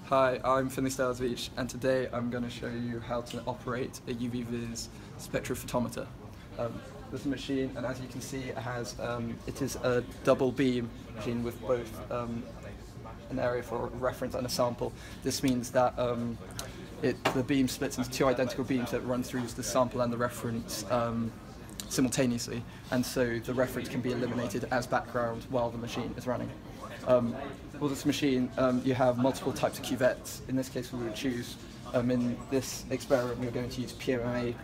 Hi, I'm Stowers-Veitch, and today I'm going to show you how to operate a UV-vis spectrophotometer. This is a machine, and as you can see, it is a double beam machine with both an area for reference and a sample. This means that the beam splits into two identical beams that run through the sample and the reference simultaneously, and so the reference can be eliminated as background while the machine is running. For this machine, you have multiple types of cuvettes. In this case, we would choose, in this experiment, we are going to use PMMA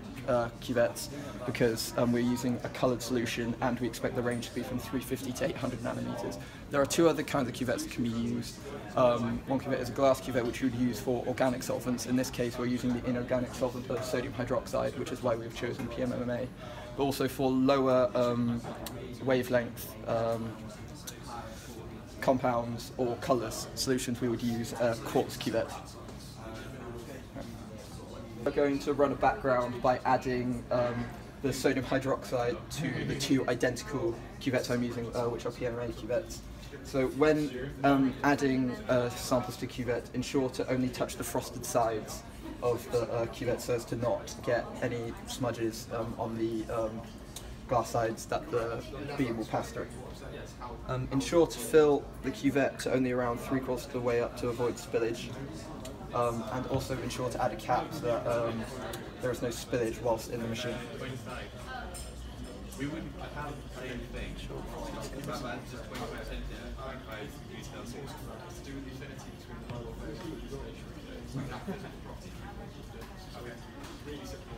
cuvettes because we're using a coloured solution and we expect the range to be from 350 to 800 nanometers. There are two other kinds of cuvettes that can be used. One cuvette is a glass cuvette, which we would use for organic solvents. In this case, we're using the inorganic solvent of sodium hydroxide, which is why we've chosen PMMA. But also for lower wavelength compounds or colourless solutions, we would use a quartz cuvette. We're going to run a background by adding the sodium hydroxide to the two identical cuvettes I'm using, which are PMMA cuvettes. So when adding samples to cuvette, ensure to only touch the frosted sides of the cuvette so as to not get any smudges on the glass sides that the beam will pass through. Ensure to fill the cuvette to only around 3/4 of the way up to avoid spillage, and also ensure to add a cap so that there is no spillage whilst in the machine.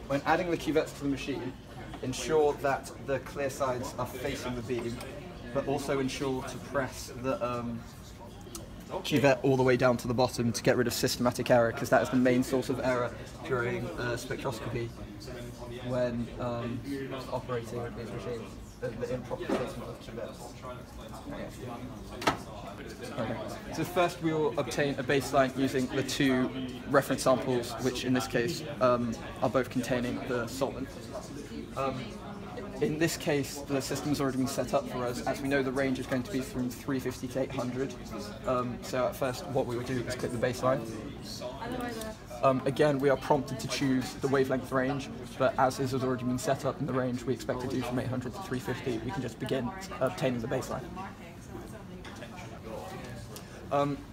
When adding the cuvettes to the machine, ensure that the clear sides are facing the beam, but also ensure to press the cuvette all the way down to the bottom to get rid of systematic error, because that is the main source of error during spectroscopy when operating these machines, the improper placement of cuvettes. Okay. So first we will obtain a baseline using the two reference samples, which in this case are both containing the solvent. In this case, the system's already been set up for us. As we know, the range is going to be from 350 to 800. So at first, what we would do is click the baseline. Again, we are prompted to choose the wavelength range, but as this has already been set up in the range we expect to do from 800 to 350, we can just begin obtaining the baseline.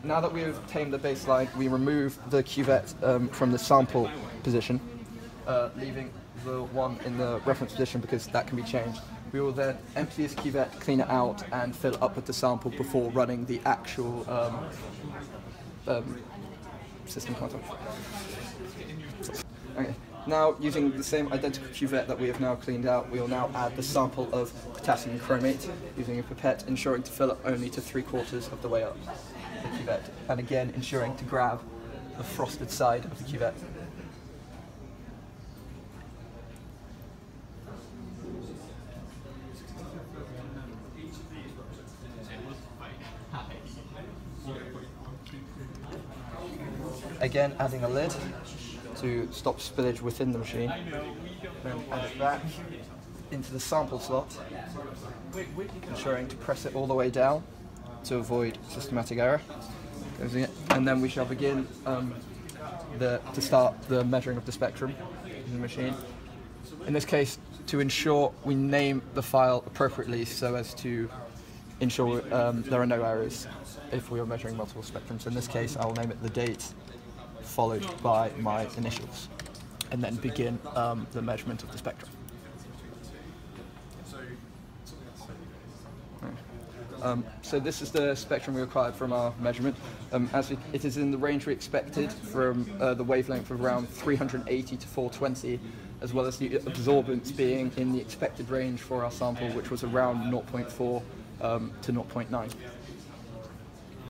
Now that we have obtained the baseline, we remove the cuvette from the sample position, leaving the one in the reference position because that can be changed. We will then empty this cuvette, clean it out, and fill it up with the sample before running the actual system contact. Okay. Now, using the same identical cuvette that we have now cleaned out, we will now add the sample of potassium chromate using a pipette, ensuring to fill it only to 3/4 of the way up the cuvette, and again ensuring to grab the frosted side of the cuvette. Again, adding a lid to stop spillage within the machine. Then add it back into the sample slot, ensuring to press it all the way down to avoid systematic error. And then we shall begin to start the measuring of the spectrum in the machine. In this case, to ensure we name the file appropriately so as to ensure there are no errors if we are measuring multiple spectrums. In this case, I will name it the date followed by my initials, and then begin the measurement of the spectrum. So this is the spectrum we required from our measurement. It is in the range we expected from the wavelength of around 380 to 420, as well as the absorbance being in the expected range for our sample, which was around 0.4 to 0.9.